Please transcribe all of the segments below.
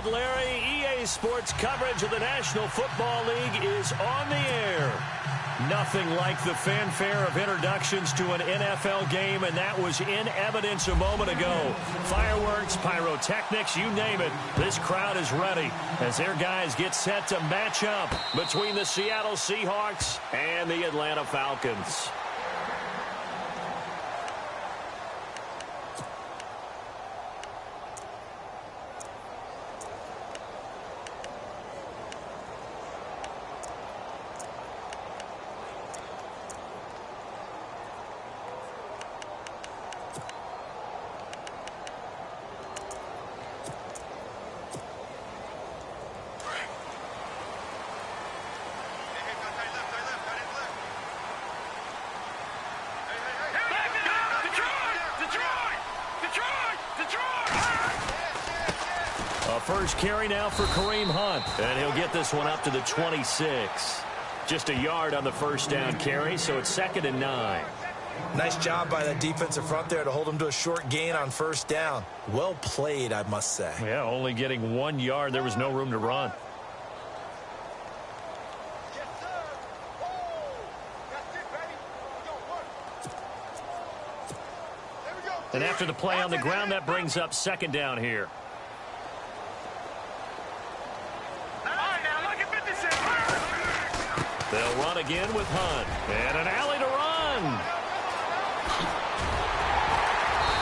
right, Larry. EA Sports coverage of the National Football League is on the air. Nothing like the fanfare of introductions to an NFL game, and that was in evidence a moment ago. Fireworks, pyrotechnics, you name it. This crowd is ready as their guys get set to match up between the Seattle Seahawks and the Atlanta Falcons. First carry now for Kareem Hunt, and he'll get this one up to the 26. Just a yard on the first down carry, so it's 2nd and 9. Nice job by that defensive front there to hold him to a short gain on first down. Well played, I must say. Yeah, only getting 1 yard. There was no room to run. And after the play on the ground, that brings up 2nd down here. They'll run again with Hunt. And an alley to run.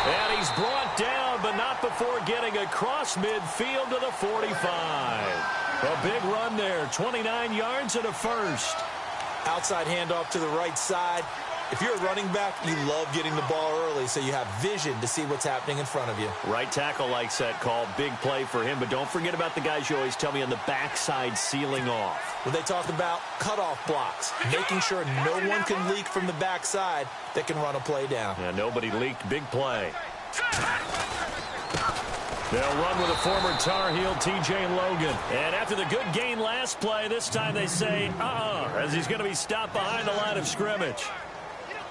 And he's brought down, but not before getting across midfield to the 45. A big run there. 29 yards and a first. Outside handoff to the right side. If you're a running back, you love getting the ball early so you have vision to see what's happening in front of you. Right tackle likes that call. Big play for him. But don't forget about the guys you always tell me on the backside sealing off. When they talk about cutoff blocks, making sure no one can leak from the backside that can run a play down. Yeah, nobody leaked. Big play. They'll run with a former Tar Heel, T.J. Logan. And after the good gain last play, this time they say, as he's going to be stopped behind the line of scrimmage.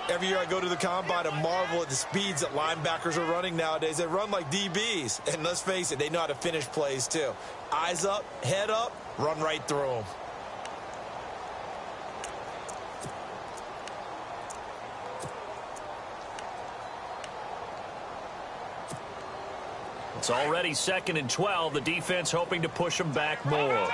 Every year I go to the combine and marvel at the speeds that linebackers are running nowadays. They run like DBs. And let's face it, they know how to finish plays too. Eyes up, head up, run right through them. It's already 2nd and 12. The defense hoping to push them back more.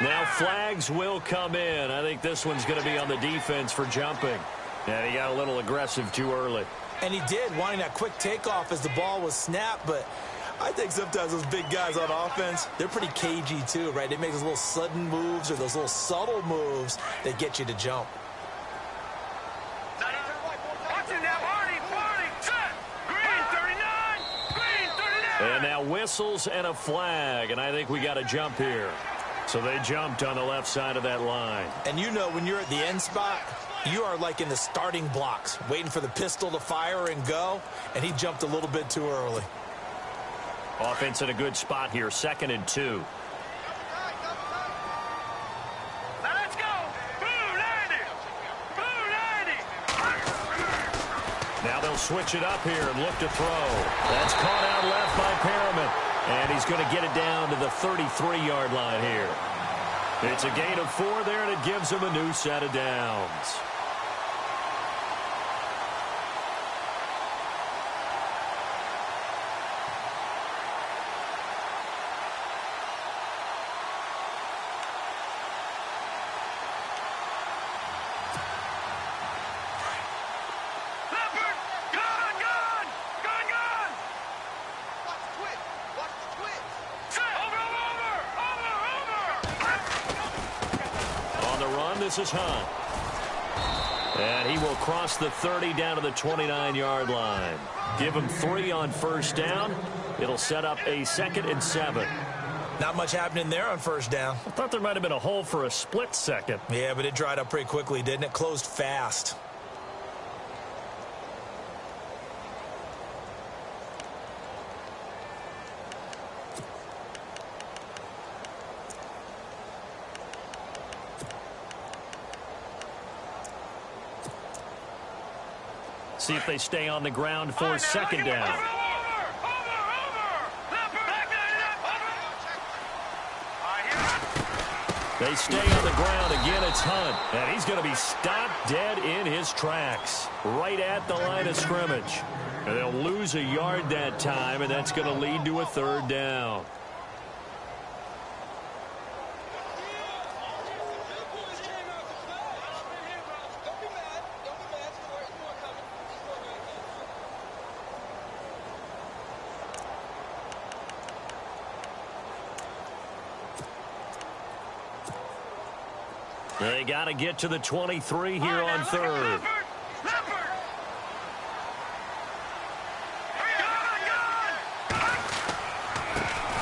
Now flags will come in. I think this one's going to be on the defense for jumping. And he got a little aggressive too early. And he did, wanting that quick takeoff as the ball was snapped. But I think sometimes those big guys on offense, they're pretty cagey too, right? They make those little sudden moves or those little subtle moves that get you to jump. And now whistles and a flag. And I think we got a jump here. So they jumped on the left side of that line. And you know when you're at the end spot, you are like in the starting blocks, waiting for the pistol to fire and go, and he jumped a little bit too early. Offense in a good spot here, 2nd and 2. Let's go! Boo, 90! Boo, 90! Now they'll switch it up here and look to throw. That's caught out left by Perriman. And he's going to get it down to the 33-yard line here. It's a gain of 4 there, and it gives him a new set of downs. This is Hunt. And he will cross the 30 down to the 29-yard line. Give him 3 on first down. It'll set up a 2nd and 7. Not much happening there on first down. I thought there might have been a hole for a split second. Yeah, but it dried up pretty quickly, didn't it? Closed fast. See if they stay on the ground for 2nd down. They stay on the ground. Again, it's Hunt. And he's going to be stopped dead in his tracks right at the line of scrimmage. And they'll lose a yard that time, and that's going to lead to a third down. They got to get to the 23 here on third.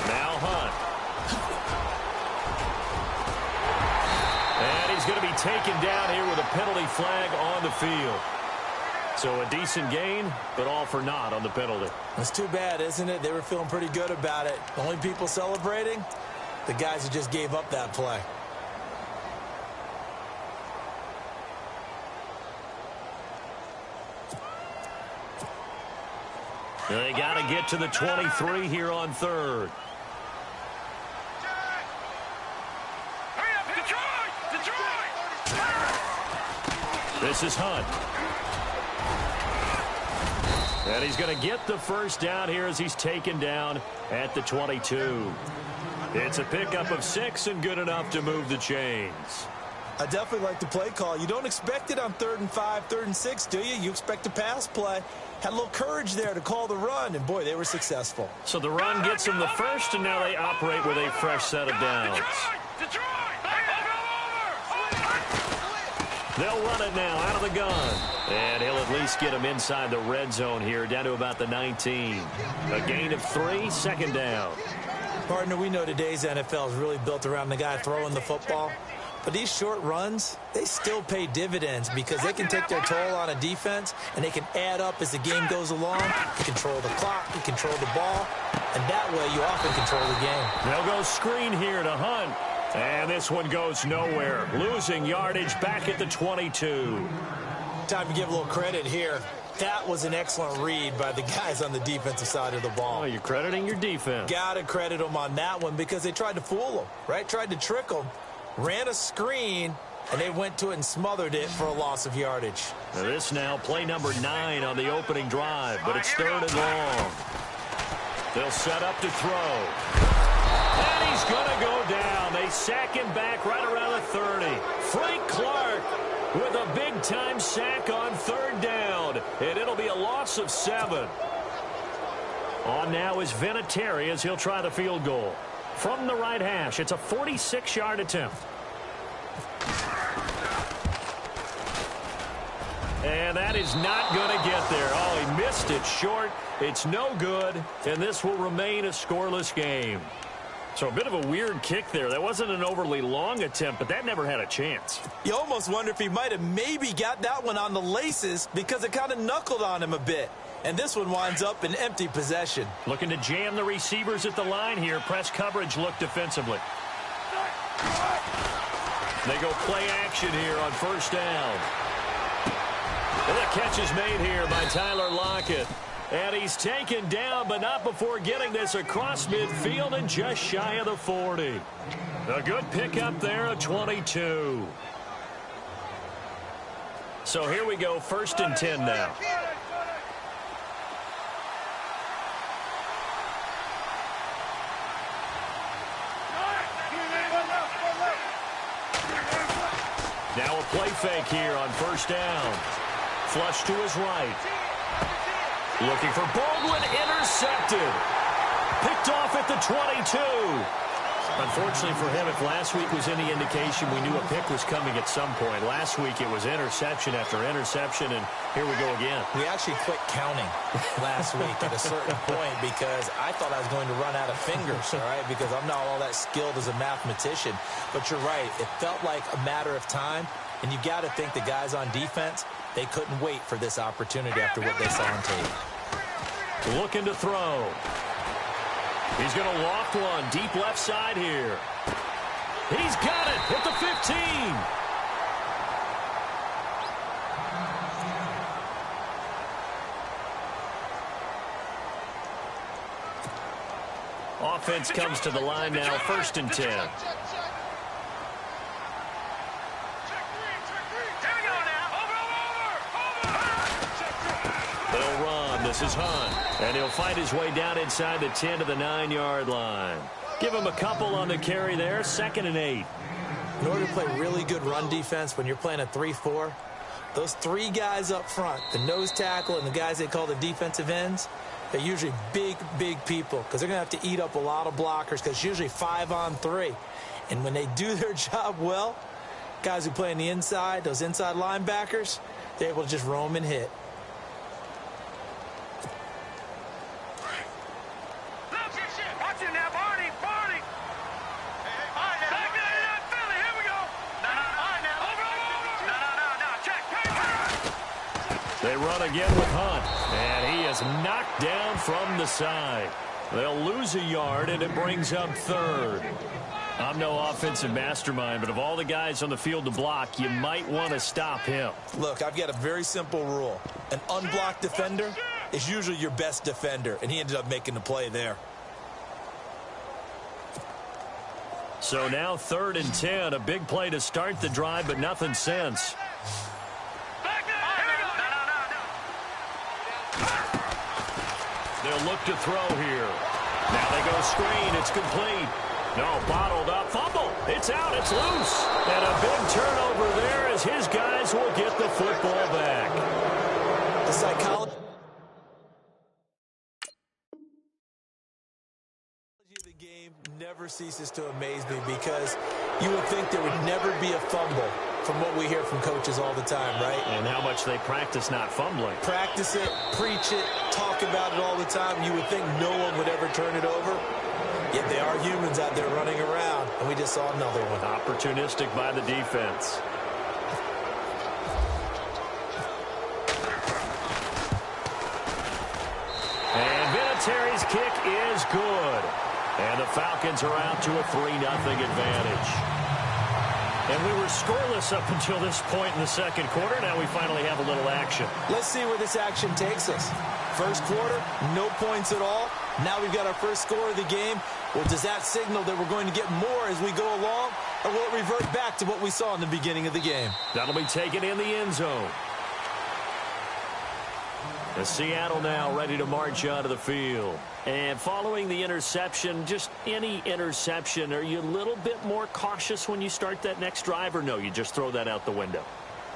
Now Hunt. And he's going to be taken down here with a penalty flag on the field. So a decent gain, but all for naught on the penalty. It's too bad, isn't it? They were feeling pretty good about it. The only people celebrating, the guys who just gave up that play. They got to get to the 23 here on third. This is Hunt. And he's going to get the first down here as he's taken down at the 22. It's a pickup of 6 and good enough to move the chains. I definitely like the play call. You don't expect it on 3rd and 5, 3rd and 6, do you? You expect a pass play. Had a little courage there to call the run, and boy, they were successful. So the run gets them the first, and now they operate with a fresh set of downs. They'll run it now out of the gun. And he'll at least get him inside the red zone here, down to about the 19. A gain of 3, second down. Partner, we know today's NFL is really built around the guy throwing the football. But these short runs, they still pay dividends because they can take their toll on a defense, and they can add up as the game goes along. You control the clock, you control the ball, and that way you often control the game. They'll go screen here to Hunt. And this one goes nowhere. Losing yardage back at the 22. Time to give a little credit here. That was an excellent read by the guys on the defensive side of the ball. Oh, you're crediting your defense. Got to credit them on that one because they tried to fool them, right? Tried to trick them. Ran a screen, and they went to it and smothered it for a loss of yardage. Now this now play number 9 on the opening drive, but it's 3rd and long. They'll set up to throw. And he's going to go down. They sack him back right around the 30. Frank Clark with a big-time sack on 3rd down, and it'll be a loss of 7. On now is Vinatieri as he'll try the field goal. From the right hash, it's a 46-yard attempt. And that is not going to get there. Oh, he missed it short. It's no good, and this will remain a scoreless game. So a bit of a weird kick there. That wasn't an overly long attempt, but that never had a chance. You almost wonder if he might have maybe got that one on the laces because it kind of knuckled on him a bit. And this one winds up in empty possession. Looking to jam the receivers at the line here. Press coverage look defensively. They go play action here on 1st down. And the catch is made here by Tyler Lockett. And he's taken down, but not before getting this across midfield and just shy of the 40. A good pickup there at 22. So here we go, 1st and 10 now. Now a play fake here on 1st down. Flush to his right. Looking for Baldwin, intercepted. Picked off at the 22. Unfortunately for him, if last week was any indication, we knew a pick was coming at some point. Last week it was interception after interception, and here we go again. We actually quit counting last week at a certain point because I thought I was going to run out of fingers, all right, because I'm not all that skilled as a mathematician. But you're right. It felt like a matter of time, and you got to think the guys on defense, they couldn't wait for this opportunity after what they saw on tape. Looking to throw. He's going to loft one deep left side here. He's got it at the 15. Offense comes to the line now, 1st and 10. They'll run. This is Hunt. And he'll fight his way down inside the 10 to the 9-yard line. Give him a couple on the carry there. 2nd and 8. In order to play really good run defense when you're playing a 3-4, those 3 guys up front, the nose tackle and the guys they call the defensive ends, they're usually big, big people because they're going to have to eat up a lot of blockers because it's usually 5-on-3. And when they do their job well, guys who play on the inside, those inside linebackers, they're able to just roam and hit. Watch it now, Barney. Barney. Here we go. No. Check. They run again with Hunt. And he is knocked down from the side. They'll lose a yard, and it brings up 3rd. I'm no offensive mastermind, but of all the guys on the field to block, you might want to stop him. Look, I've got a very simple rule. An unblocked defender is usually your best defender, and he ended up making the play there. So now 3rd and 10, a big play to start the drive, but nothing since. They'll look to throw here. Now they go screen. It's complete. No, bottled up. Fumble. It's out. It's loose. And a big turnover there as his guys will get the football back. The psychology of the game never ceases to amaze me because you would think there would never be a fumble from what we hear from coaches all the time, right? And how much they practice not fumbling. Practice it, preach it, talk about it all the time. You would think no one would ever turn it over. Yet they are humans out there running around, and we just saw another one. Opportunistic by the defense. And Vinatieri's kick is good. And the Falcons are out to a 3-0 advantage. And we were scoreless up until this point in the second quarter. Now we finally have a little action. Let's see where this action takes us. First quarter, no points at all. Now we've got our first score of the game. Well, does that signal that we're going to get more as we go along? Or will it revert back to what we saw in the beginning of the game? That'll be taken in the end zone. And Seattle now ready to march onto the field. And following the interception, just any interception, are you a little bit more cautious when you start that next drive, or no, you just throw that out the window?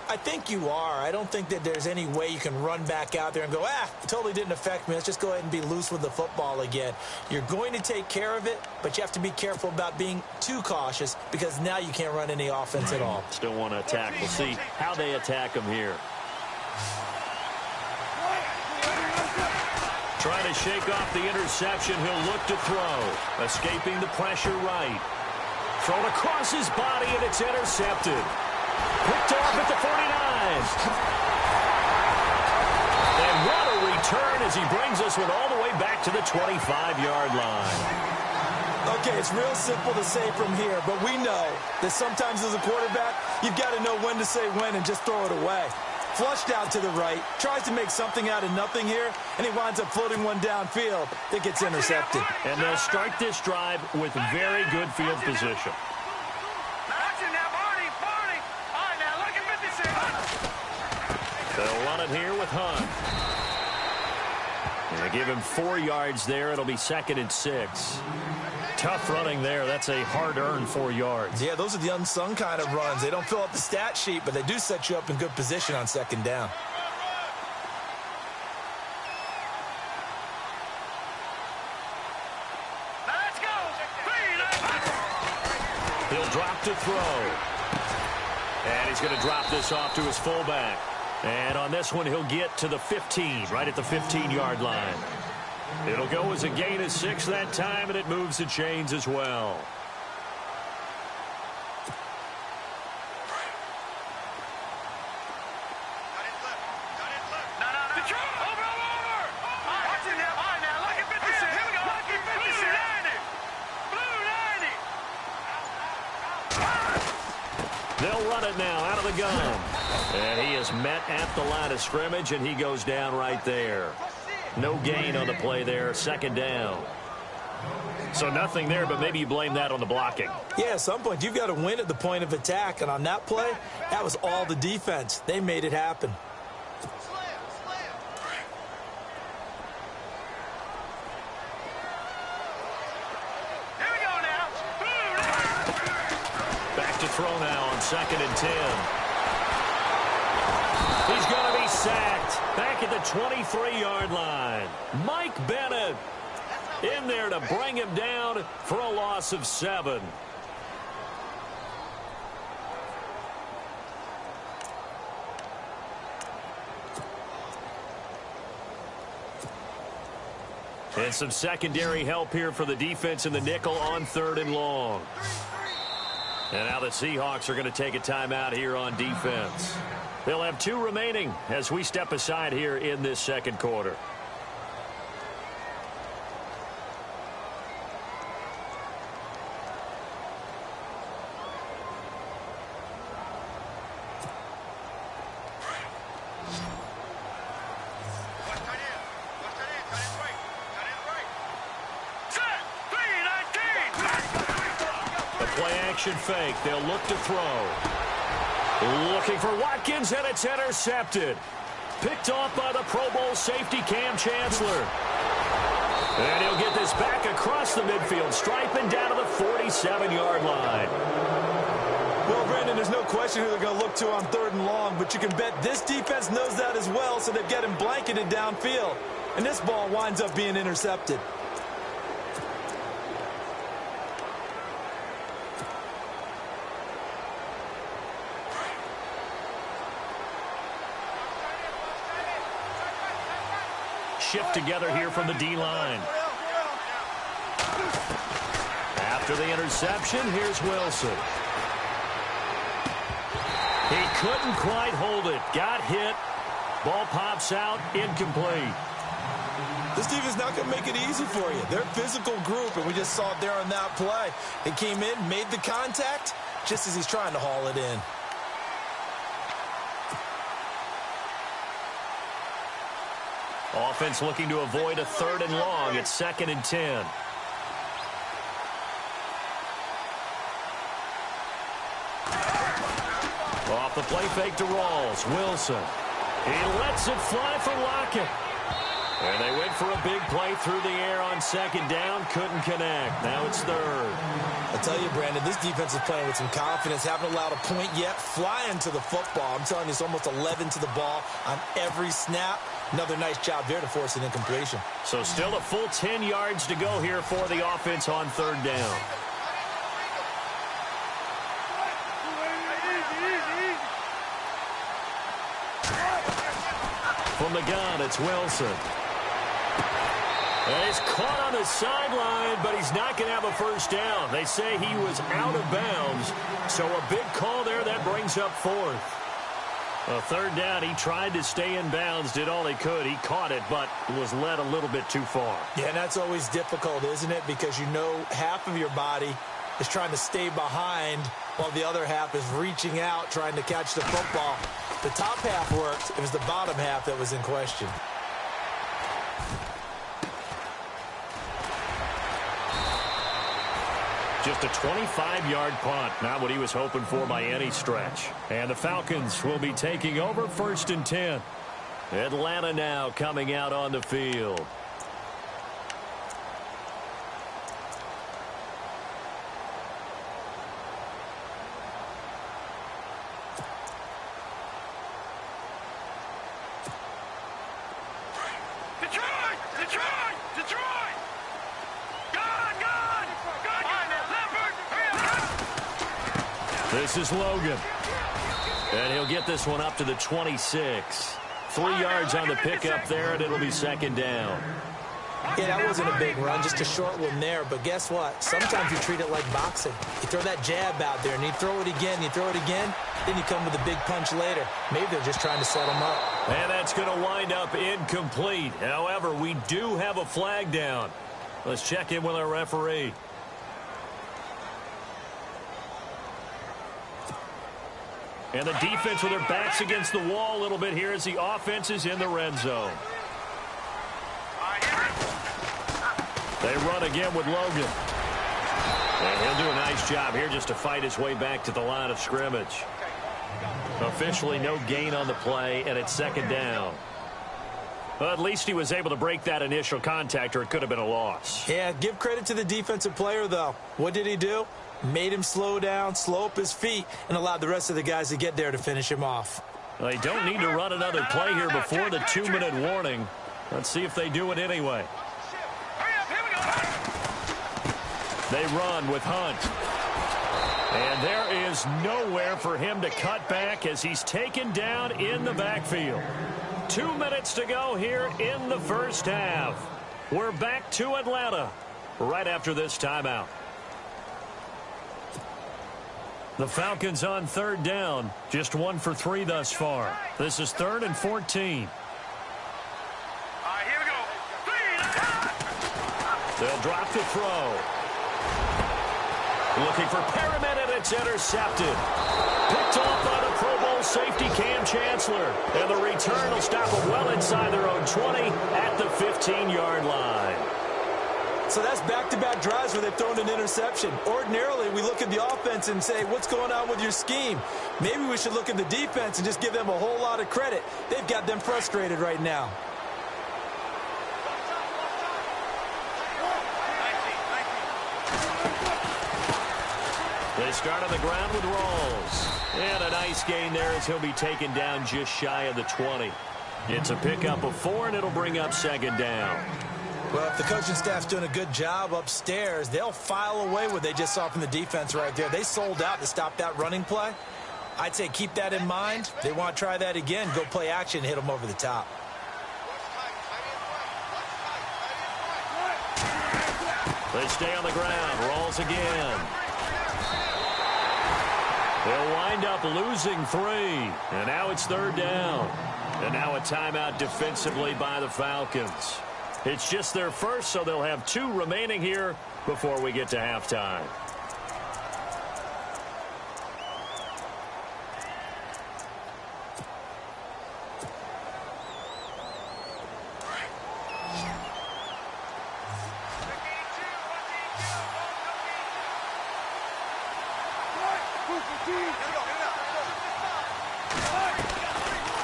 I think you are. I don't think that there's any way you can run back out there and go, it totally didn't affect me. Let's just go ahead and be loose with the football again. You're going to take care of it, but you have to be careful about being too cautious because now you can't run any offense at all. Still want to attack. We'll see how they attack them here. Trying to shake off the interception. He'll look to throw. Escaping the pressure right. Thrown across his body, and it's intercepted. Picked off at the 49. And what a return as he brings us with all the way back to the 25-yard line. Okay, it's real simple to say from here, but we know that sometimes as a quarterback, you've got to know when to say when and just throw it away. Flushed out to the right, tries to make something out of nothing here, and he winds up floating one downfield that gets intercepted. And they'll start this drive with very good field position. They'll run it here with Hunt. And they give him 4 yards there. It'll be 2nd and 6. Tough running there. That's a hard-earned 4 yards. Yeah, those are the unsung kind of runs. They don't fill up the stat sheet, but they do set you up in good position on 2nd down. Let's go. He'll drop to throw. And he's going to drop this off to his fullback. And on this one, he'll get to the 15, right at the 15-yard line. It'll go as a gain of 6 that time, and it moves the chains as well. They'll run it now out of the gun. And he is met at the line of scrimmage, and he goes down right there. No gain on the play there, 2nd down. So nothing there, but maybe you blame that on the blocking. Yeah, at some point, you've got to win at the point of attack. And on that play, that was all the defense. They made it happen. throw now on 2nd and 10. He's going to be sacked back at the 23-yard line. Mike Bennett in there to bring him down for a loss of 7. And some secondary help here for the defense in the nickel on 3rd and long. And now the Seahawks are going to take a timeout here on defense. They'll have 2 remaining as we step aside here in this 2nd quarter. Fake. They'll look to throw. Looking for Watkins, and it's intercepted. Picked off by the Pro Bowl safety Cam Chancellor. And he'll get this back across the midfield stripe and down to the 47-yard line. Well, Brandon, there's no question who they're going to look to on 3rd and long, but you can bet this defense knows that as well, so they've got him blanketed downfield. And this ball winds up being intercepted. Shift together here from the D-line. After the interception, here's Wilson. He couldn't quite hold it. Got hit. Ball pops out. Incomplete. This defense is not going to make it easy for you. They're a physical group, and we just saw it there on that play. They came in, made the contact, just as he's trying to haul it in. Offense looking to avoid a 3rd and long. It's 2nd and 10. Off the play fake to Rawls. Wilson. He lets it fly for Lockett. And they went for a big play through the air on 2nd down. Couldn't connect. Now it's 3rd. I tell you, Brandon, this defense is playing with some confidence. Haven't allowed a point yet. Flying to the football. I'm telling you, it's almost 11 to the ball on every snap. Another nice job there to force an incompletion. So still a full 10 yards to go here for the offense on 3rd down. From the gun, it's Wilson. And he's caught on the sideline, but he's not going to have a first down. They say he was out of bounds, so a big call there that brings up 4th. A 3rd down, he tried to stay in bounds, did all he could. He caught it, but was led a little bit too far. Yeah, and that's always difficult, isn't it? Because you know half of your body is trying to stay behind while the other half is reaching out, trying to catch the football. The top half worked. It was the bottom half that was in question. Just a 25-yard punt, not what he was hoping for by any stretch. And the Falcons will be taking over 1st and 10. Atlanta now coming out on the field. Detroit! Detroit! Detroit! God! This is Logan. And he'll get this one up to the 26. 3 yards on the pickup there, and it'll be 2nd down. Yeah, that wasn't a big run, just a short one there. But guess what? Sometimes you treat it like boxing. You throw that jab out there, and you throw it again, you throw it again, then you come with a big punch later. Maybe they're just trying to set him up. And that's going to wind up incomplete. However, we do have a flag down. Let's check in with our referee. And the defense with their backs against the wall a little bit here as the offense is in the red zone. They run again with Logan. And he'll do a nice job here just to fight his way back to the line of scrimmage. Officially no gain on the play, and it's 2nd down. Well, at least he was able to break that initial contact, or it could have been a loss. Yeah, give credit to the defensive player, though. What did he do? Made him slow down, slow up his feet, and allowed the rest of the guys to get there to finish him off. Well, they don't need to run another play here before the 2-minute warning. Let's see if they do it anyway. They run with Hunt. And there is nowhere for him to cut back as he's taken down in the backfield. 2 minutes to go here in the first half. We're back to Atlanta right after this timeout. The Falcons on third down, just 1 for 3 thus far. This is 3rd and 14. Here we go. They'll drop the throw. Looking for Perriman, and it's intercepted. Picked off by the Pro Bowl safety Cam Chancellor. And the return will stop them well inside their own 20 at the 15-yard line. So that's back-to-back drives where they've thrown an interception. Ordinarily, we look at the offense and say, what's going on with your scheme? Maybe we should look at the defense and just give them a whole lot of credit. They've got them frustrated right now. They start on the ground with Rawls. And a nice gain there as he'll be taken down just shy of the 20. It's a pickup of 4, and it'll bring up 2nd down. Well, if the coaching staff's doing a good job upstairs, they'll file away what they just saw from the defense right there. They sold out to stop that running play. I'd say keep that in mind. They want to try that again. Go play action, hit them over the top. They stay on the ground. Rawls again. They'll wind up losing 3. And now it's 3rd down. And now a timeout defensively by the Falcons. It's just their first, so they'll have 2 remaining here before we get to halftime.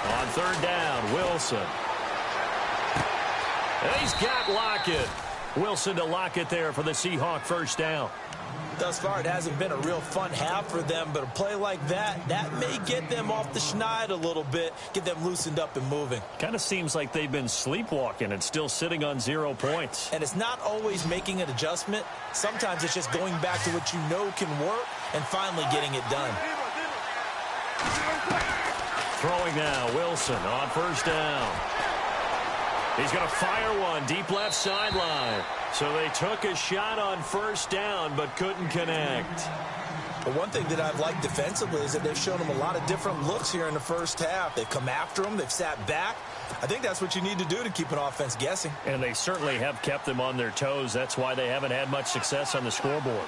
On 3rd down, Wilson. And he's got Lockett. Wilson to Lockett there for the Seahawk first down. Thus far, it hasn't been a real fun half for them, but a play like that may get them off the schneid a little bit, get them loosened up and moving. Kind of seems like they've been sleepwalking and still sitting on 0 points. And it's not always making an adjustment. Sometimes it's just going back to what you know can work and finally getting it done. Throwing now, Wilson on first down. He's going to fire one deep left sideline. So they took a shot on first down but couldn't connect. But one thing that I've liked defensively is that they've shown them a lot of different looks here in the first half. They've come after them. They've sat back. I think that's what you need to do to keep an offense guessing. And they certainly have kept them on their toes. That's why they haven't had much success on the scoreboard.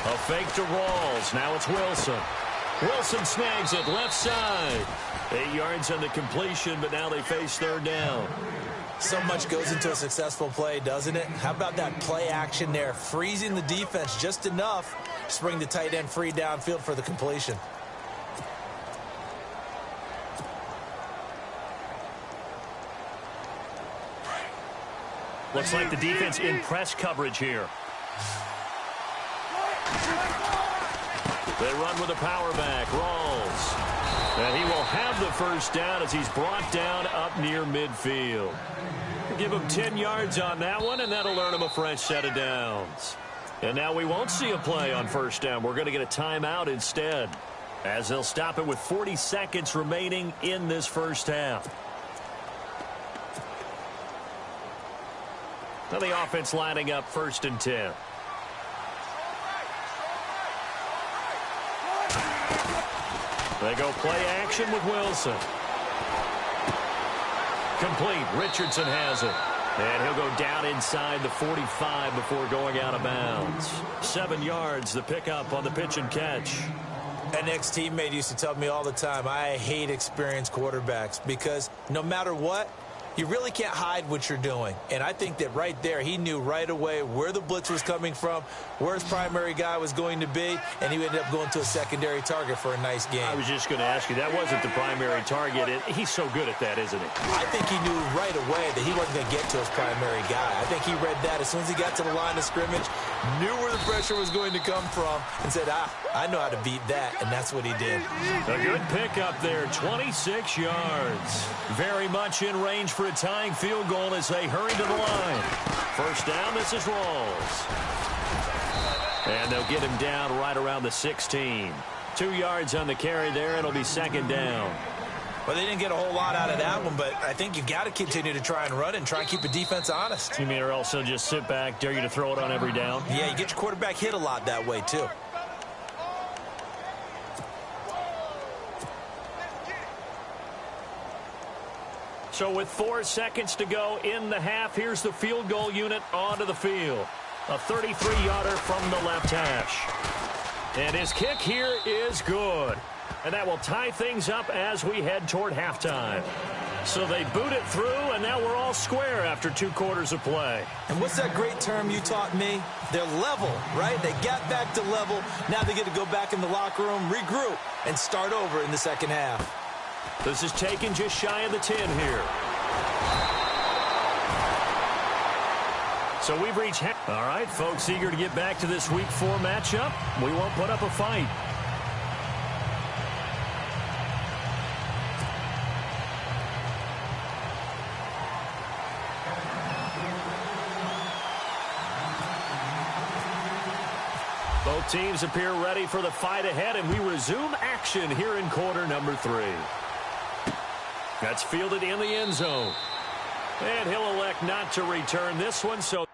A fake to Rawls. Now it's Wilson. Wilson snags it left side. 8 yards on the completion, but now they face 3rd down. So much goes into a successful play, doesn't it? How about that play action there? Freezing the defense just enough to bring the tight end free downfield for the completion. Looks like the defense in press coverage here. They run with a power back. Rawls. And he will have the first down as he's brought down up near midfield. Give him 10 yards on that one, and that'll earn him a fresh set of downs. And now we won't see a play on first down. We're going to get a timeout instead, as they'll stop it with 40 seconds remaining in this first half. Now the offense lining up 1st and 10. They go play action with Wilson. Complete. Richardson has it. And he'll go down inside the 45 before going out of bounds. 7 yards, the pickup on the pitch and catch. An ex-teammate used to tell me all the time, I hate experienced quarterbacks because no matter what, You really can't hide what you're doing. And I think that right there, he knew right away where the blitz was coming from, where his primary guy was going to be, and he ended up going to a secondary target for a nice game. I was just going to ask you, that wasn't the primary target. He's so good at that, isn't he? I think he knew right away that he wasn't going to get to his primary guy. I think he read that as soon as he got to the line of scrimmage, knew where the pressure was going to come from, and said, I know how to beat that, and that's what he did. A good pickup there, 26 yards. Very much in range for a tying field goal as they hurry to the line. First down, this is Rawls. And they'll get him down right around the 16. 2 yards on the carry there. It'll be second down. Well, they didn't get a whole lot out of that one, but I think you've got to continue to try and run and try and keep the defense honest. You mean or else they'll just sit back, dare you to throw it on every down? Yeah, you get your quarterback hit a lot that way, too. So with 4 seconds to go in the half, here's the field goal unit onto the field. A 33-yarder from the left hash. And his kick here is good. And that will tie things up as we head toward halftime. So they boot it through, and now we're all square after 2 quarters of play. And what's that great term you taught me? They're level, right? They got back to level. Now they get to go back in the locker room, regroup, and start over in the second half. This is taken just shy of the 10 here. So we've reached... All right, folks, eager to get back to this Week 4 matchup. We won't put up a fight. Both teams appear ready for the fight ahead, and we resume action here in quarter number 3. That's fielded in the end zone. And he'll elect not to return this one, so...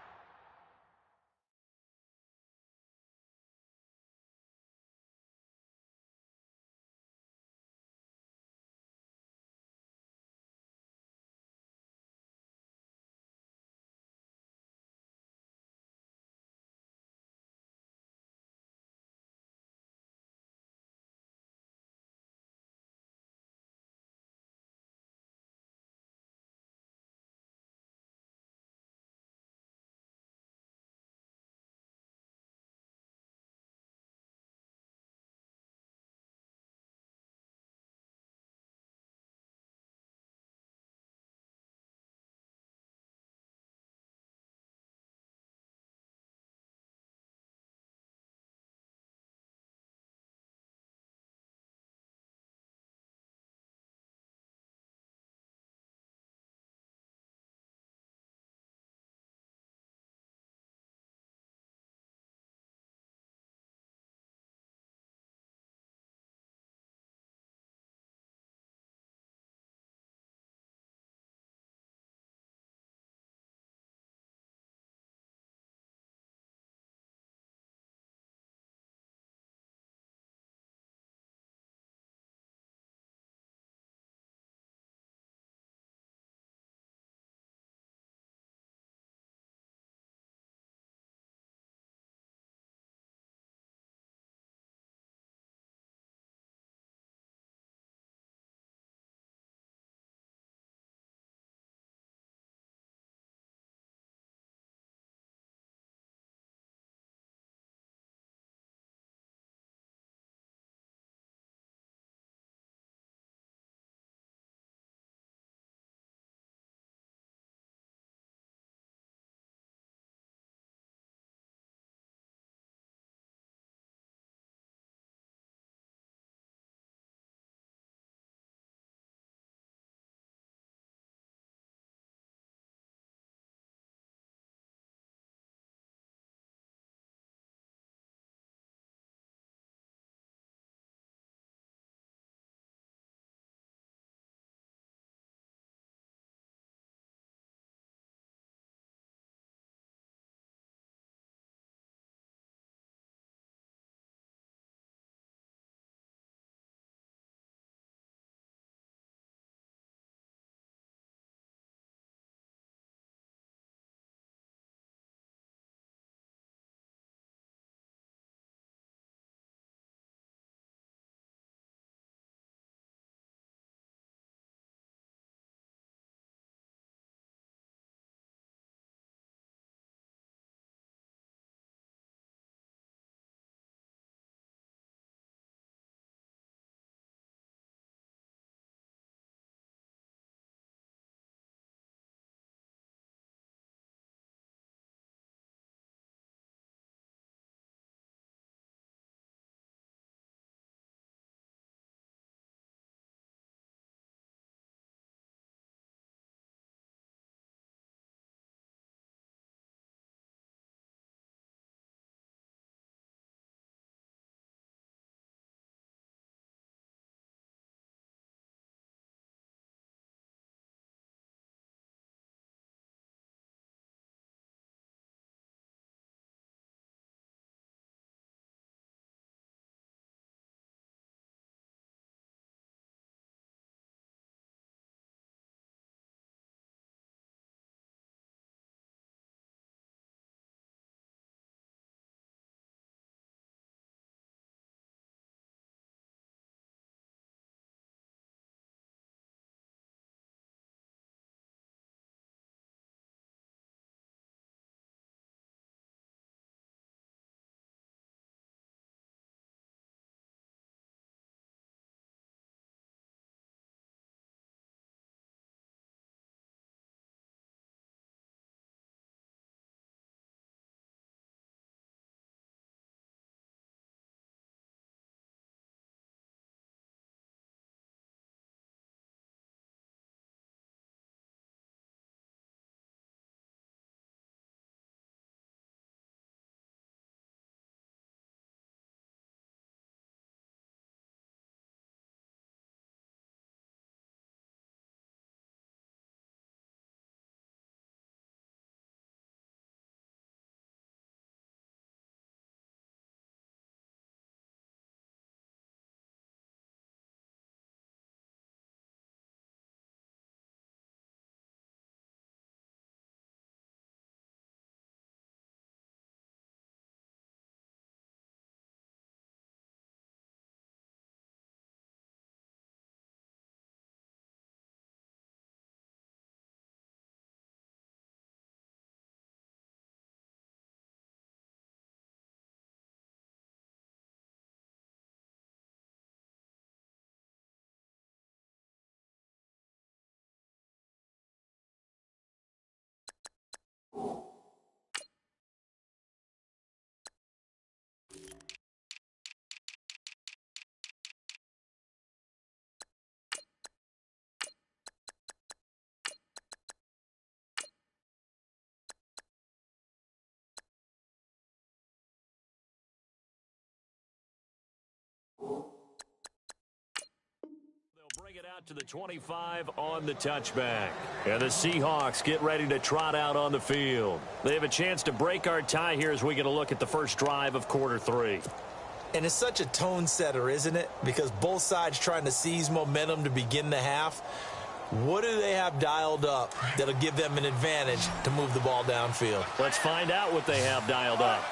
out to the 25 on the touchback. And the Seahawks get ready to trot out on the field. They have a chance to break our tie here as we get a look at the first drive of quarter 3. And it's such a tone setter, isn't it? Because both sides trying to seize momentum to begin the half. What do they have dialed up that'll give them an advantage to move the ball downfield? Let's find out what they have dialed up.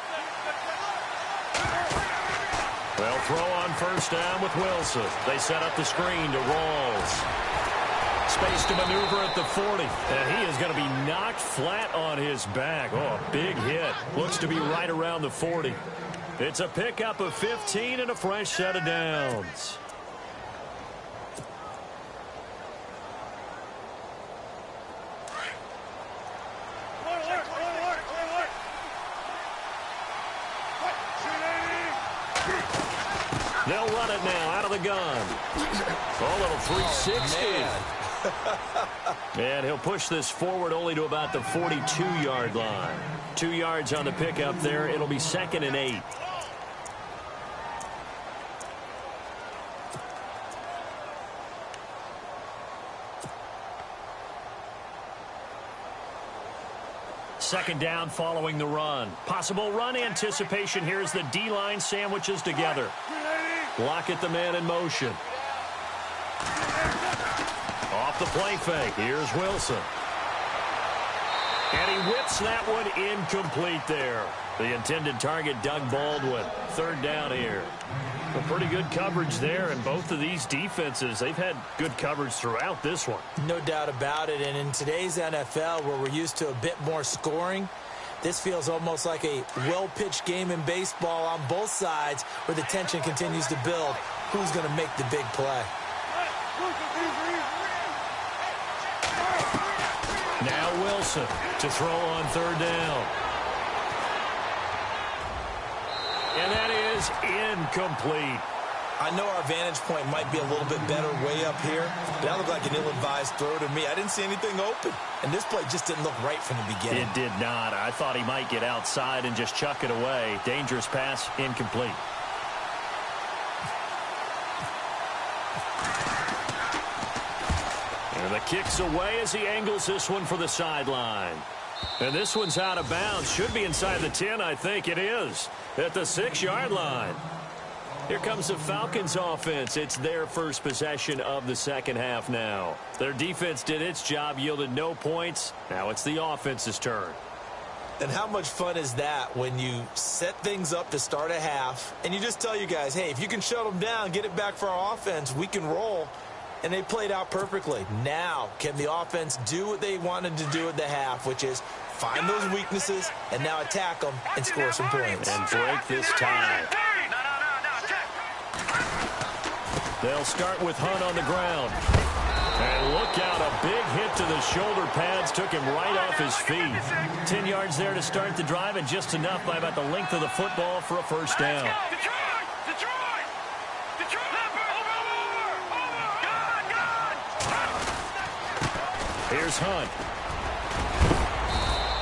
They'll throw on first down with Wilson. They set up the screen to Rawls. Space to maneuver at the 40. And he is going to be knocked flat on his back. Oh, a big hit. Looks to be right around the 40. It's a pickup of 15 and a fresh set of downs. They'll run it now out of the gun. Oh, little 360. And he'll push this forward only to about the 42-yard line. 2 yards on the pickup there. It'll be 2nd and 8. Second down following the run. Possible run anticipation here as the D-line sandwiches together. Lockett the man in motion. Off the play fake. Here's Wilson. And he whips that one incomplete there. The intended target, Doug Baldwin. 3rd down here. A pretty good coverage there, and both of these defenses, they've had good coverage throughout this one. No doubt about it, and in today's NFL, where we're used to a bit more scoring, this feels almost like a well-pitched game in baseball on both sides where the tension continues to build. Who's going to make the big play? Now Wilson to throw on 3rd down. And that is incomplete. I know our vantage point might be a little bit better way up here, but that looked like an ill-advised throw to me. I didn't see anything open, and this play just didn't look right from the beginning. It did not. I thought he might get outside and just chuck it away. Dangerous pass, incomplete. And the kick's away as he angles this one for the sideline. And this one's out of bounds. Should be inside the 10, I think it is. At the 6-yard line. Here comes the Falcons offense. It's their first possession of the second half now. Their defense did its job, yielded no points. Now it's the offense's turn. And how much fun is that when you set things up to start a half and you just tell you guys, hey, if you can shut them down, get it back for our offense, we can roll. And they played out perfectly. Now, can the offense do what they wanted to do at the half, which is find those weaknesses and now attack them and score some points. And break this tie. They'll start with Hunt on the ground. And look out, a big hit to the shoulder pads took him right off his feet. 10 yards there to start the drive, and just enough by about the length of the football for a first down. Here's Hunt.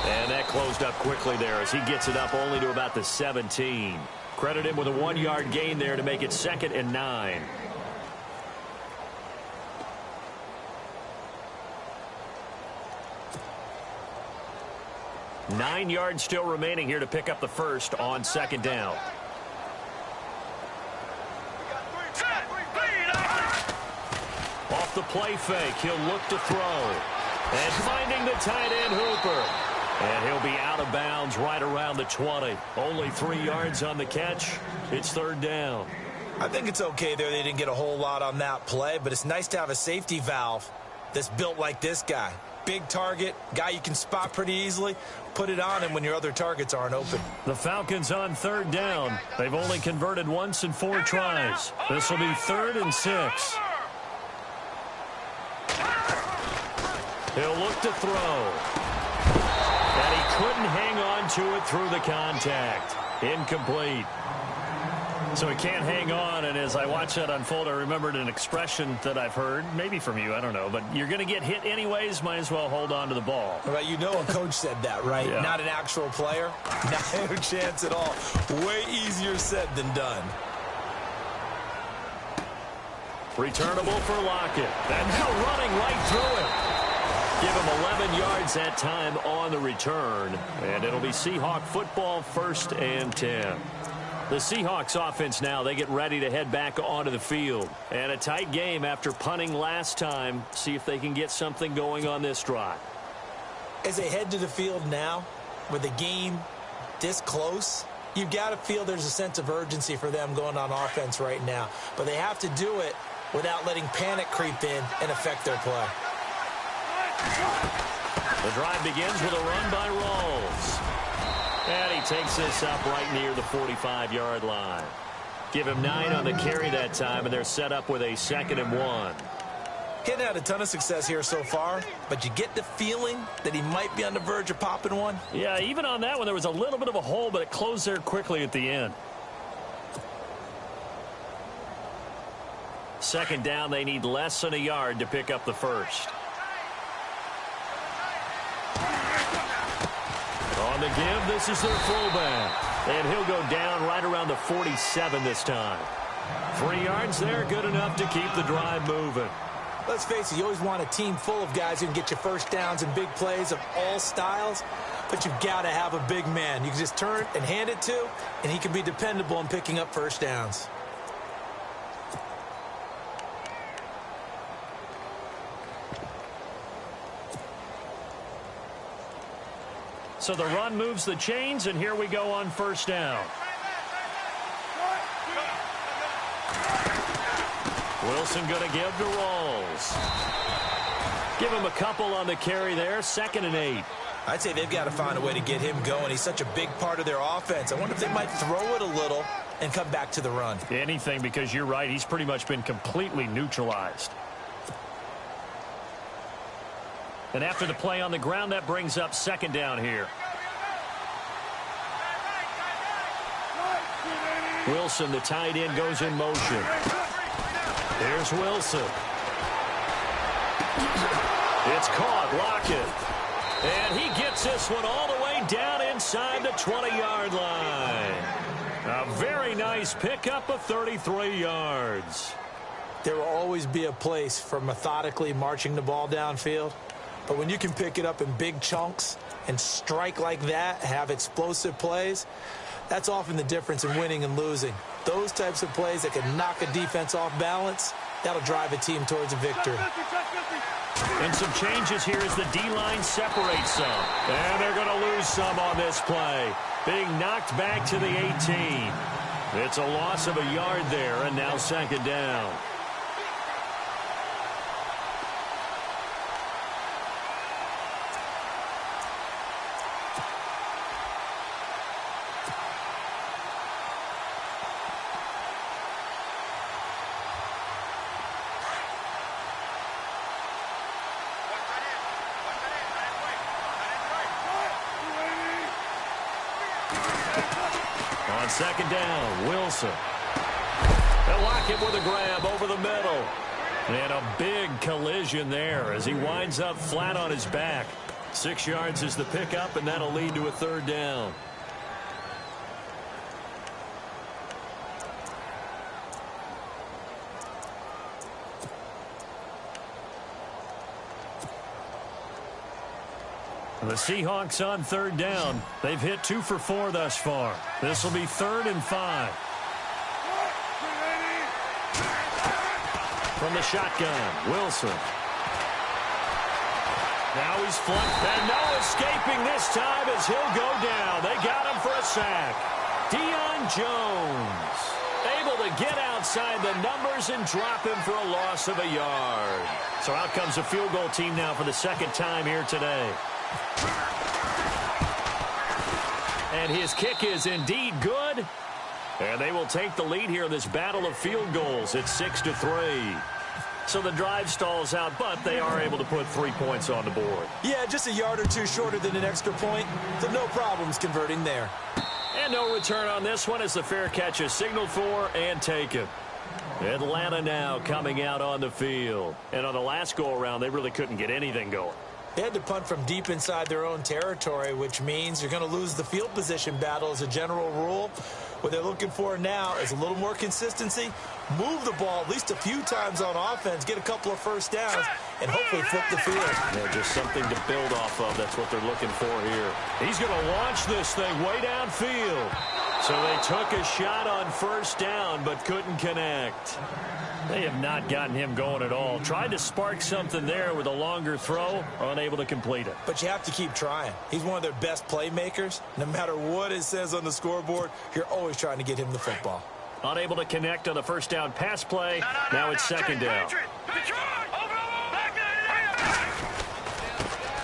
And that closed up quickly there as he gets it up only to about the 17. Credit him with a 1-yard gain there to make it 2nd and 9. Nine yards still remaining here to pick up the first on 2nd down. Off the play fake, he'll look to throw. And finding the tight end Hooper. And he'll be out of bounds right around the 20. Only 3 yards on the catch. It's 3rd down. I think it's okay there. They didn't get a whole lot on that play, but it's nice to have a safety valve that's built like this guy. Big target, guy you can spot pretty easily. Put it on him when your other targets aren't open. The Falcons on 3rd down. They've only converted once in 4 tries. This will be 3rd and 6. He'll look to throw. And he couldn't hang on to it through the contact. Incomplete. So he can't hang on, and as I watch that unfold, I remembered an expression that I've heard, maybe from you, I don't know, but you're going to get hit anyways, might as well hold on to the ball. Right, you know a coach said that, right? Yeah. Not an actual player. Not a chance at all. Way easier said than done. Returnable for Lockett. And now running right through it. Give him 11 yards that time on the return. And it'll be Seahawk football, 1st and 10. The Seahawks offense now, they get ready to head back onto the field. And a tight game after punting last time. See if they can get something going on this drive. As they head to the field now, with the game this close, you've got to feel there's a sense of urgency for them going on offense right now. But they have to do it without letting panic creep in and affect their play. The drive begins with a run by Rawls. And he takes this up right near the 45-yard line. Give him 9 on the carry that time, and they're set up with a 2nd and 1. Getting had a ton of success here so far, but you get the feeling that he might be on the verge of popping one. Yeah, even on that one, there was a little bit of a hole, but it closed there quickly at the end. 2nd down, they need less than a yard to pick up the first. On the give, this is their fullback. And he'll go down right around the 47 this time. 3 yards there, good enough to keep the drive moving. Let's face it, you always want a team full of guys who can get you first downs and big plays of all styles, but you've got to have a big man you can just turn and hand it to, and he can be dependable in picking up first downs. So the run moves the chains, and here we go on 1st down. Wilson going to give to Rawls. Give him a couple on the carry there. 2nd and 8. I'd say they've got to find a way to get him going. He's such a big part of their offense. I wonder if they might throw it a little and come back to the run. Anything, because you're right. He's pretty much been completely neutralized. And after the play on the ground, that brings up 2nd down here. Wilson, the tight end, goes in motion. Here's Wilson. It's caught. Lockett. And he gets this one all the way down inside the 20-yard line. A very nice pickup of 33 yards. There will always be a place for methodically marching the ball downfield. But when you can pick it up in big chunks and strike like that, have explosive plays, that's often the difference in winning and losing. Those types of plays that can knock a defense off balance, that'll drive a team towards a victory. And some changes here as the D-line separates some. And they're going to lose some on this play. Being knocked back to the 18. It's a loss of a yard there, and now 2nd down. On 2nd down, Wilson. They'll lock him with a grab over the middle. And a big collision there as he winds up flat on his back. 6 yards is the pickup, and that'll lead to a 3rd down. The Seahawks on 3rd down. They've hit 2 for 4 thus far. This will be 3rd and 5. From the shotgun, Wilson. Now he's flunked, and no escaping this time as he'll go down. They got him for a sack. Deion Jones able to get outside the numbers and drop him for a loss of a yard. So out comes a field goal team now for the 2nd time here today. And his kick is indeed good. And they will take the lead here in this battle of field goals. It's 6-3. So the drive stalls out, but they are able to put 3 points on the board. Yeah, just a yard or two shorter than an extra point. So no problems converting there. And no return on this one as the fair catch is signaled for and taken. Atlanta now coming out on the field. And on the last go-around, they really couldn't get anything going. They had to punt from deep inside their own territory, which means you're going to lose the field position battle as a general rule. What they're looking for now is a little more consistency, move the ball at least a few times on offense, get a couple of first downs, and hopefully flip the field. Yeah, just something to build off of. That's what they're looking for here. He's going to launch this thing way downfield. So they took a shot on first down but couldn't connect. They have not gotten him going at all. Tried to spark something there with a longer throw, unable to complete it. But you have to keep trying. He's one of their best playmakers. No matter what it says on the scoreboard, you're always trying to get him the football. Unable to connect on the first down pass play. Now it's second down.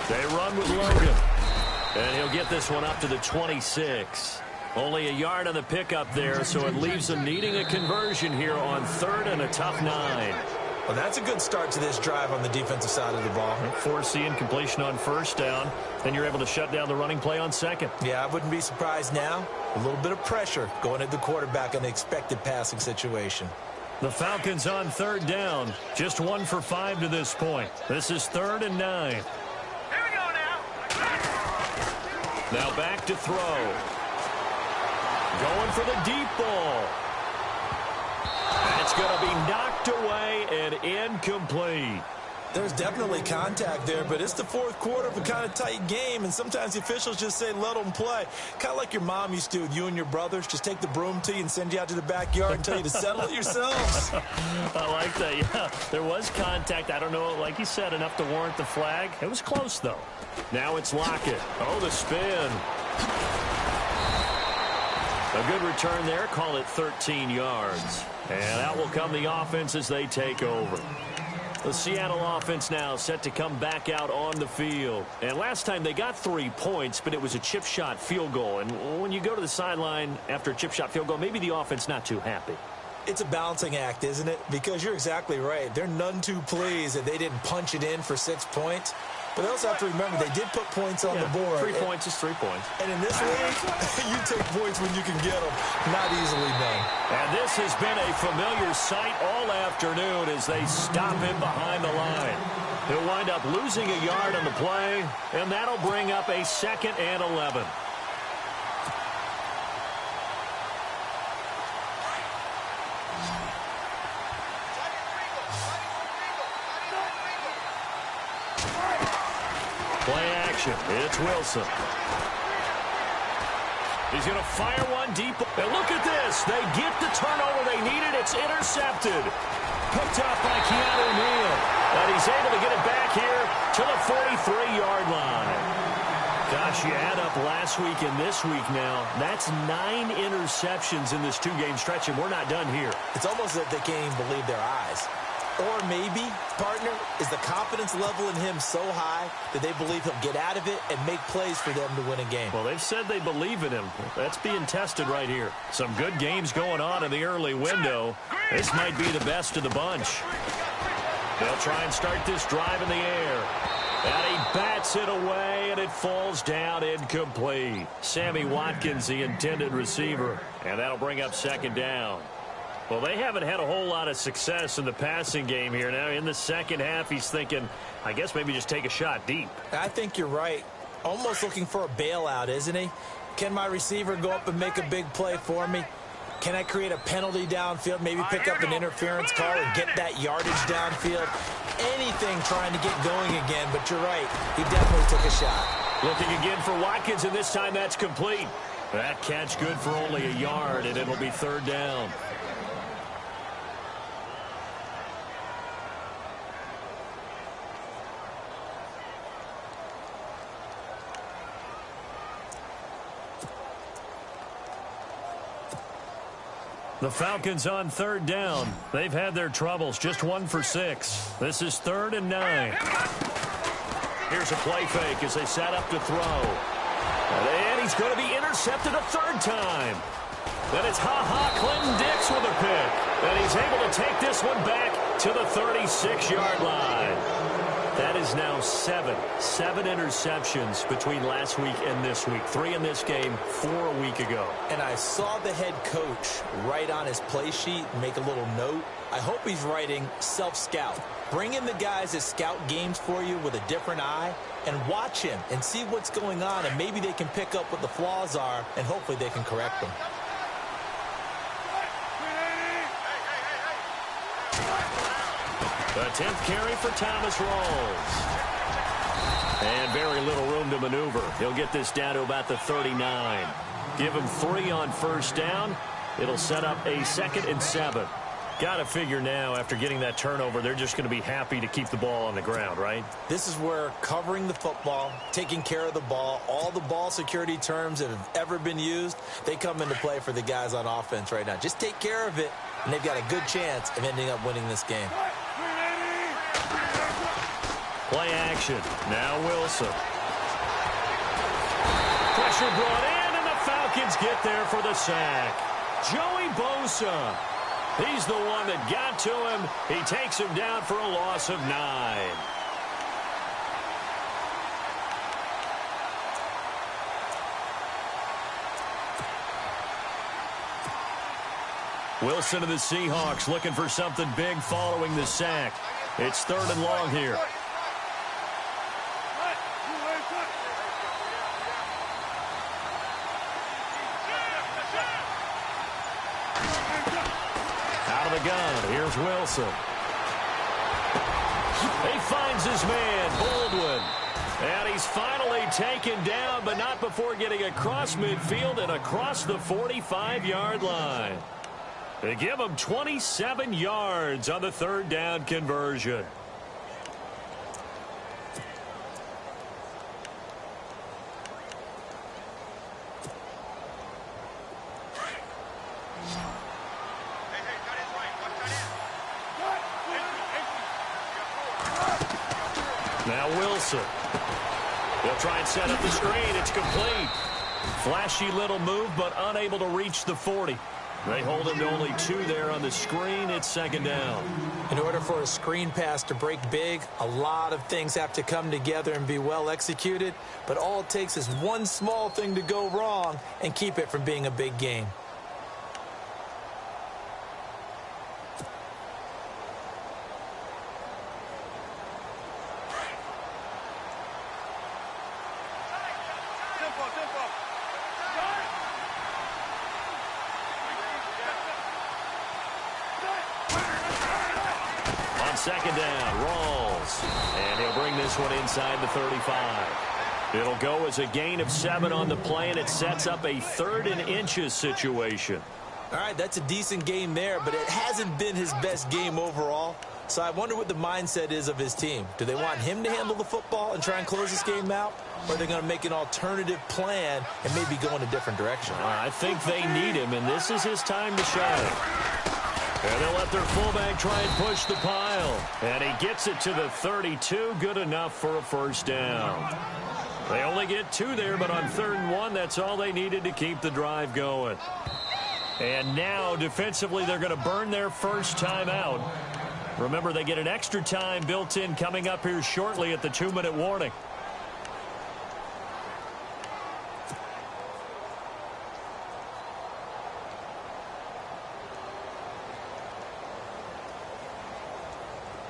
They run with Logan. And he'll get this one up to the 26. Only a yard on the pickup there, so it leaves them needing a conversion here on third and a tough 9. Well, that's a good start to this drive on the defensive side of the ball. Force the incompletion on first down. Then you're able to shut down the running play on second. Yeah, I wouldn't be surprised now. A little bit of pressure going at the quarterback in the expected passing situation. The Falcons on third down. Just 1 for 5 to this point. This is third and 9. Here we go now. Now back to throw. Going for the deep ball. It's going to be knocked away and incomplete. There's definitely contact there, but it's the fourth quarter of a kind of tight game, and sometimes the officials just say, let them play. Kind of like your mom used to with you and your brothers. Just take the broom to you and send you out to the backyard and tell you to settle it yourselves. I like that, yeah. There was contact. I don't know, like you said, enough to warrant the flag. It was close, though. Now it's Lockett. Oh, the spin. A good return there. Call it 13 yards. And out will come the offense as they take over. The Seattle offense now set to come back out on the field. And last time they got 3 points, but it was a chip shot field goal. And when you go to the sideline after a chip shot field goal, maybe the offense not too happy. It's a balancing act, isn't it? Because you're exactly right. They're none too pleased that they didn't punch it in for 6 points. But they also have to remember they did put points on the board. 3 points is 3 points. And in this league, you take points when you can get them. Not easily done. And this has been a familiar sight all afternoon as they stop him behind the line. He'll wind up losing a yard on the play, and that'll bring up a 2nd and 11. Play action. It's Wilson. He's going to fire one deep. And look at this. They get the turnover they needed. It's intercepted. Picked up by Keanu Neal. And he's able to get it back here to the 43-yard line. Gosh, you add up last week and this week now. That's 9 interceptions in this 2-game stretch, and we're not done here. It's almost that they can't even believe their eyes. Or maybe, partner, is the confidence level in him so high that they believe he'll get out of it and make plays for them to win a game. Well, they've said they believe in him. That's being tested right here. Some good games going on in the early window. This might be the best of the bunch. They'll try and start this drive in the air. And he bats it away, and it falls down incomplete. Sammy Watkins, the intended receiver. And that'll bring up 2nd down. Well, they haven't had a whole lot of success in the passing game here. Now, in the second half, he's thinking, I guess maybe just take a shot deep. I think you're right. Almost looking for a bailout, isn't he? Can my receiver go up and make a big play for me? Can I create a penalty downfield, maybe pick up an interference call and get that yardage downfield? Anything trying to get going again, but you're right. He definitely took a shot. Looking again for Watkins, and this time that's complete. That catch good for only a yard, and it'll be 3rd down. The Falcons on 3rd down. They've had their troubles. Just 1 for 6. This is 3rd and 9. Here's a play fake as they set up to throw. And he's going to be intercepted a 3rd time. Then it's Clinton Dix with a pick. And he's able to take this one back to the 36-yard line. That is now seven interceptions between last week and this week. 3 in this game, 4 a week ago. And I saw the head coach write on his play sheet, make a little note. I hope he's writing self-scout. Bring in the guys that scout games for you with a different eye and watch him and see what's going on, and maybe they can pick up what the flaws are, and hopefully they can correct them. The 10th carry for Thomas Rawls. And very little room to maneuver. He'll get this down to about the 39. Give him 3 on first down. It'll set up a 2nd and 7. Got to figure now, after getting that turnover, they're just going to be happy to keep the ball on the ground, right? This is where covering the football, taking care of the ball, all the ball security terms that have ever been used, they come into play for the guys on offense right now. Just take care of it, and they've got a good chance of ending up winning this game. Play action. Now Wilson. Pressure brought in, and the Falcons get there for the sack. Joey Bosa. He's the one that got to him. He takes him down for a loss of 9. Wilson of the Seahawks looking for something big following the sack. It's 3rd and long here. Out of the gun, here's Wilson. He finds his man, Baldwin. And he's finally taken down, but not before getting across midfield and across the 45-yard line. They give him 27 yards on the 3rd down conversion. Now Wilson. They'll try and set up the screen. It's complete. Flashy little move, but unable to reach the 40. They hold him to only 2 there on the screen. It's 2nd down. In order for a screen pass to break big, a lot of things have to come together and be well executed. But all it takes is one small thing to go wrong and keep it from being a big game. On 2nd down, Rawls. And he'll bring this one inside the 35. It'll go as a gain of 7 on the play, and it sets up a 3rd and inches situation. All right, that's a decent game there, but it hasn't been his best game overall. So I wonder what the mindset is of his team. Do they want him to handle the football and try and close this game out? Or are they going to make an alternative plan and maybe go in a different direction? I think they need him, and this is his time to shine. And they'll let their fullback try and push the pile. And he gets it to the 32. Good enough for a 1st down. They only get 2 there, but on 3rd and 1, that's all they needed to keep the drive going. And now, defensively, they're going to burn their first time out. Remember, they get an extra time built in coming up here shortly at the 2-minute warning.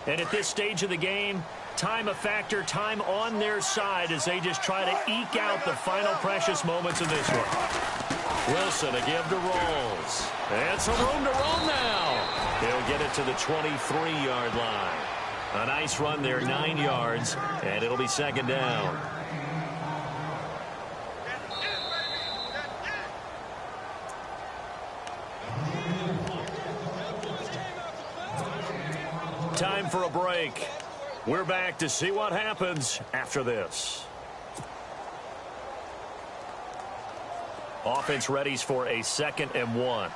And at this stage of the game, time a factor, time on their side as they just try to eke out the final precious moments of this one. Wilson, a give to Rawls. And some room to roam now. He'll get it to the 23-yard line. A nice run there, 9 yards, and it'll be 2nd down. Time for a break. We're back to see what happens after this. Offense readies for a 2nd and 1.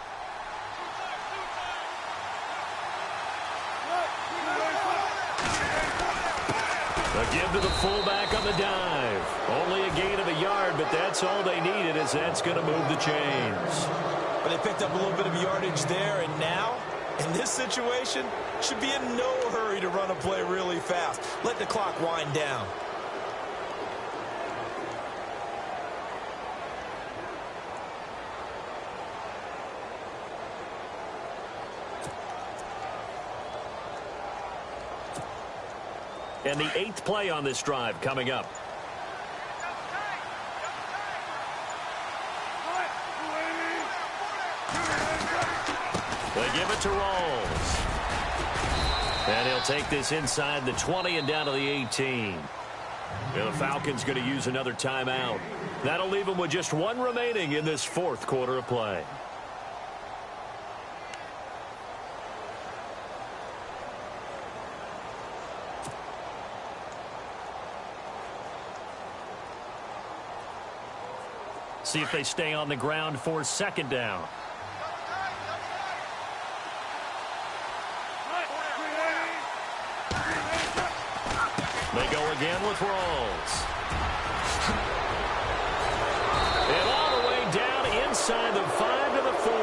A give to the fullback on the dive. Only a gain of a yard, but that's all they needed, as that's going to move the chains. But they picked up a little bit of yardage there, and now In this situation, should be in no hurry to run a play really fast. Let the clock wind down. And the 8th play on this drive coming up. They give it to Rawls. And he'll take this inside the 20 and down to the 18. And the Falcons going to use another timeout. That'll leave them with just one remaining in this 4th quarter of play. See if they stay on the ground for 2nd down. They go again with Rawls. And all the way down inside the 5 to the 4.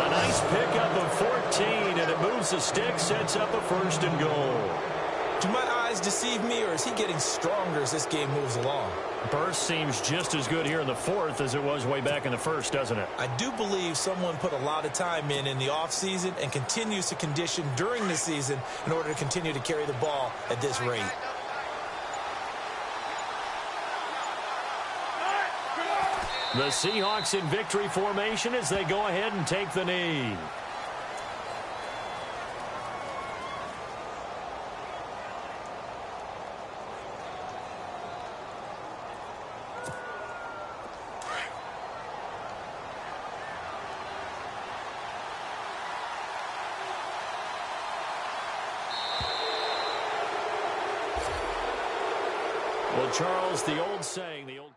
A nice pickup of 14, and it moves the stick, sets up a 1st and goal. Do my eyes deceive me, or is he getting stronger as this game moves along? Burst seems just as good here in the 4th as it was way back in the 1st, doesn't it? I do believe someone put a lot of time in the offseason and continues to condition during the season in order to continue to carry the ball at this rate. The Seahawks in victory formation as they go ahead and take the knee. Well, Charles, the old saying, the old...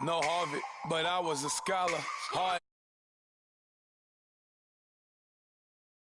No Harvard, but I was a scholar. Hard.